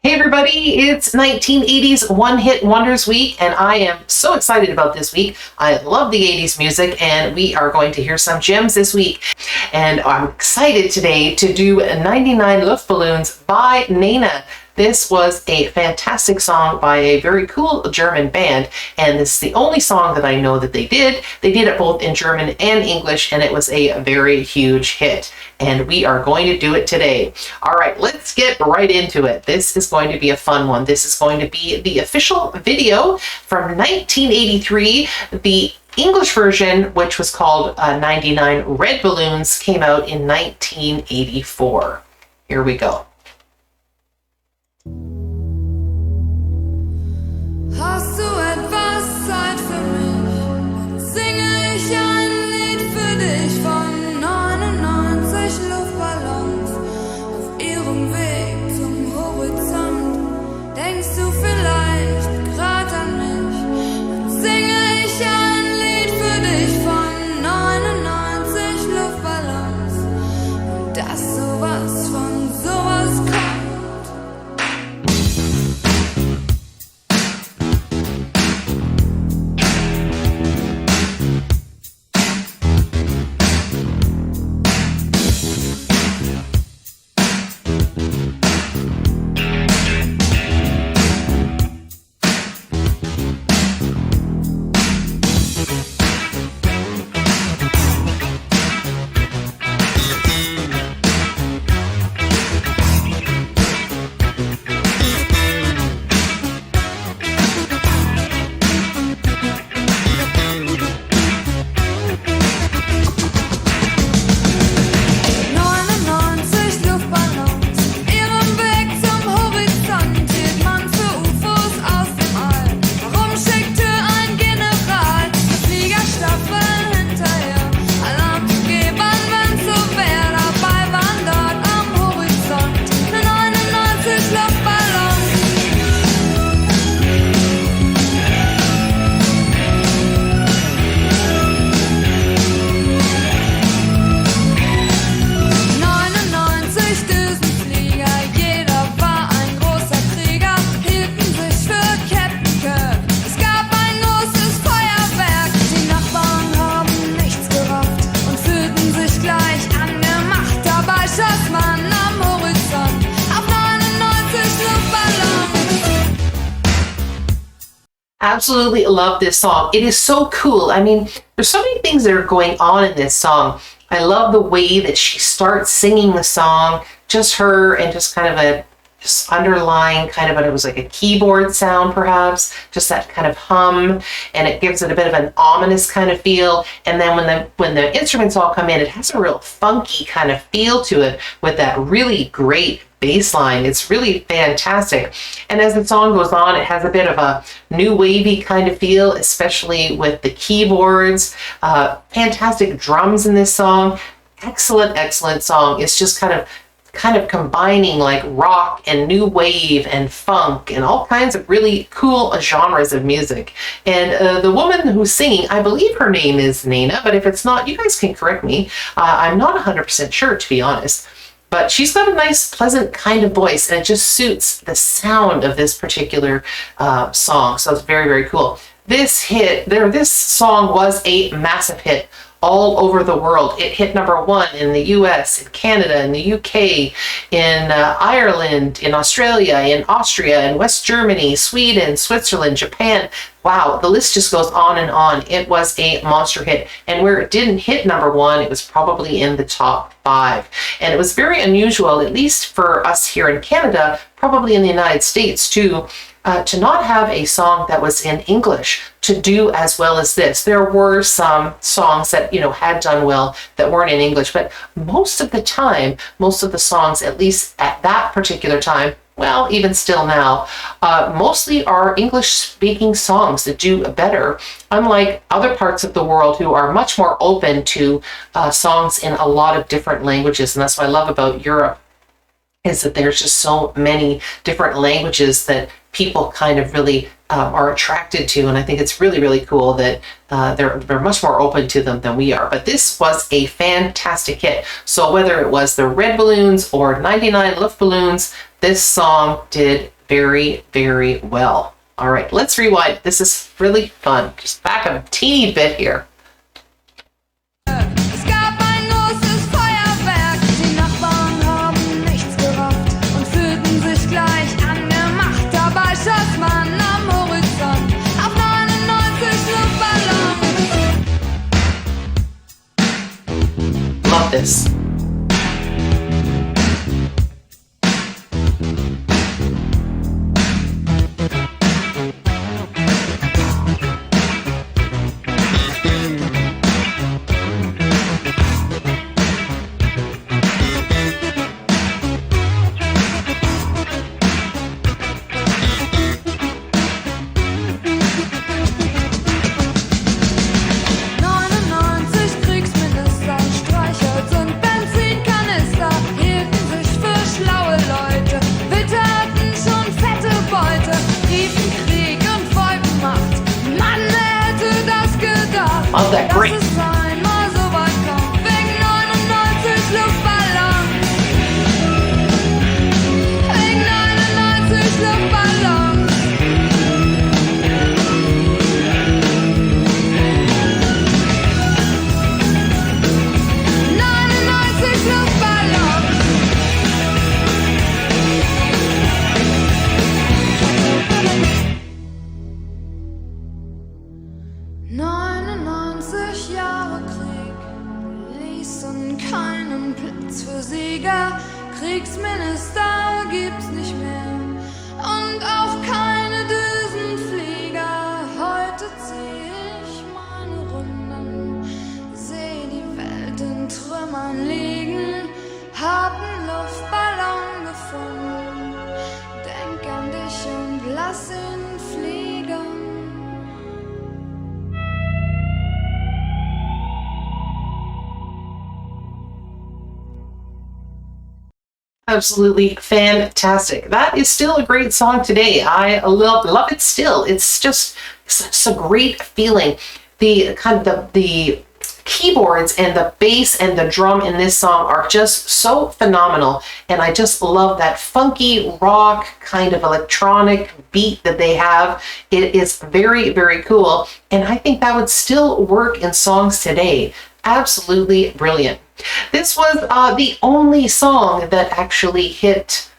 Hey everybody, it's 1980s One-Hit Wonders Week, and I am so excited about this week. I love the 80s music, and we are going to hear some gems this week. And I'm excited today to do 99 Luftballons by NENA. This was a fantastic song by a very cool German band, and this is the only song that I know that they did. They did it both in German and English, and it was a very huge hit. And we are going to do it today. All right, let's get right into it. This is going to be a fun one. This is going to be the official video from 1983. The English version, which was called 99 Red Balloons, came out in 1984. Here we go. Hast du etwas Zeit für mich? Singe ich ein Lied für dich von 99 Luftballons auf ihrem Weg zum Horizont. Denkst du vielleicht grad an mich? Singe ich ein Lied für dich von 99 Luftballons und dass sowas von sowas kommt. Absolutely love this song. It is so cool. I mean, there's so many things that are going on in this song. I love the way that she starts singing the song, just her and just kind of a just underlying kind of, it was like a keyboard sound perhaps, just that kind of hum, and it gives it a bit of an ominous kind of feel. And then when the instruments all come in, it has a real funky kind of feel to it with that really great bass line. It's really fantastic. And as the song goes on, it has a bit of a new wavy kind of feel, especially with the keyboards. Fantastic drums in this song. Excellent song. It's just kind of combining like rock and new wave and funk and all kinds of really cool genres of music. And the woman who's singing, I believe her name is NENA, but if it's not, you guys can correct me. I'm not 100% sure, to be honest. But she's got a nice, pleasant kind of voice, and it just suits the sound of this particular song. So it's very cool. This song was a massive hit all over the world. It hit #1 in the US, in Canada, in the UK, in Ireland, in Australia, in Austria, in West Germany, Sweden, Switzerland, Japan. Wow, the list just goes on and on. It was a monster hit. And where it didn't hit #1, it was probably in the top 5. And it was very unusual, at least for us here in Canada, probably in the United States too, to not have a song that was in English to do as well as this. There were some songs that, had done well that weren't in English, but most of the time, most of the songs, at least at that particular time, well, even still now, mostly are English-speaking songs that do better, unlike other parts of the world who are much more open to songs in a lot of different languages. And that's what I love about Europe, is that there's just so many different languages that people kind of really are attracted to, and I think it's really cool that they're much more open to them than we are. But this was a fantastic hit. So whether it was the Red Balloons or 99 Luftballons, this song did very, very well. All right, let's rewind. This is really fun. Just back a teeny bit here. Es gab ein großes Feuerwerk, die Nachbarn haben nichts gerafft und fühlten sich gleich angemacht. Dabei schoss man am Horizont auf 99 Luftballons. Love this. Love that great. Kriegsminister gibt's nicht mehr und auch keine Düsenflieger. Heute zieh ich meine Runden, seh die Welt in Trümmern liegen, hab einen Luftballon gefunden, denk an dich und lass ihn fliegen. Absolutely fantastic. That is still a great song today. I love it still. It's just such a great feeling. The kind of the keyboards and the bass and the drum in this song are just so phenomenal, and I just love that funky rock kind of electronic beat that they have. It is very, very cool, and I think that would still work in songs today. Absolutely brilliant. This was the only song that actually hit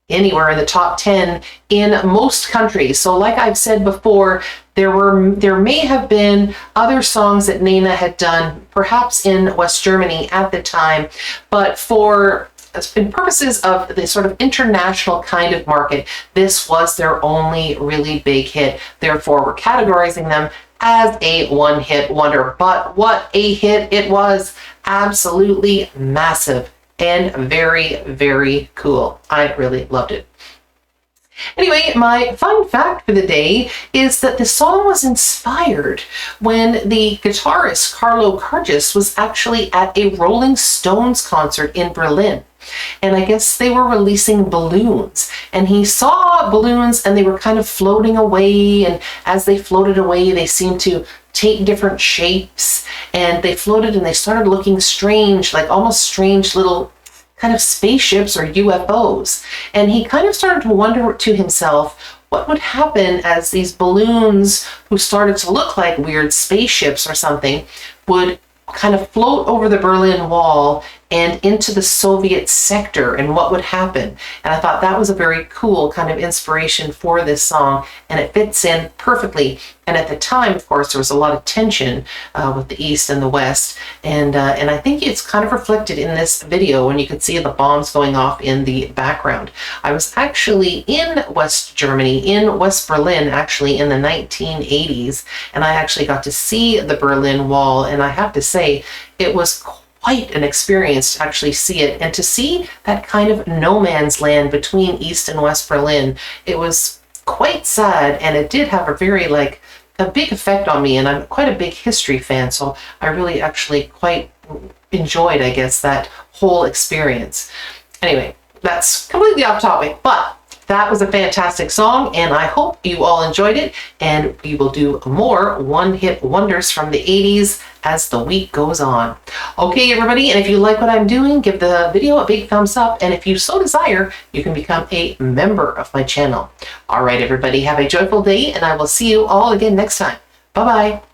anywhere in the top 10 in most countries. So like I've said before, there may have been other songs that NENA had done, perhaps in West Germany at the time, but for in purposes of the sort of international kind of market, this was their only really big hit. Therefore, we're categorizing them as a one-hit wonder. But what a hit it was. Absolutely massive and very, very cool. I really loved it. Anyway, my fun fact for the day is that the song was inspired when the guitarist Carlo Cargis was actually at a Rolling Stones concert in Berlin. And I guess they were releasing balloons, and he saw balloons and they were kind of floating away, and as they floated away they seemed to take different shapes, and they floated and they started looking strange, like almost strange little kind of spaceships or UFOs. And he kind of started to wonder to himself what would happen as these balloons, who started to look like weird spaceships or something, would kind of float over the Berlin Wall and into the Soviet sector, and what would happen. And I thought that was a very cool kind of inspiration for this song, and it fits in perfectly. And at the time, of course, there was a lot of tension with the East and the West, and I think it's kind of reflected in this video when you can see the bombs going off in the background. I was actually in West Germany, in West Berlin, actually in the 1980s, and I actually got to see the Berlin Wall, and I have to say, it was quite an experience to actually see it, and to see that kind of no man's land between East and West Berlin. It was quite sad, and it did have a very a big effect on me, and I'm quite a big history fan, so I really actually quite enjoyed, I guess, that whole experience. Anyway, that's completely off topic, but That was a fantastic song, and I hope you all enjoyed it, and we will do more one-hit wonders from the 80s as the week goes on. Okay, everybody, and if you like what I'm doing, give the video a big thumbs up, and if you so desire, you can become a member of my channel. All right, everybody, have a joyful day, and I will see you all again next time. Bye-bye.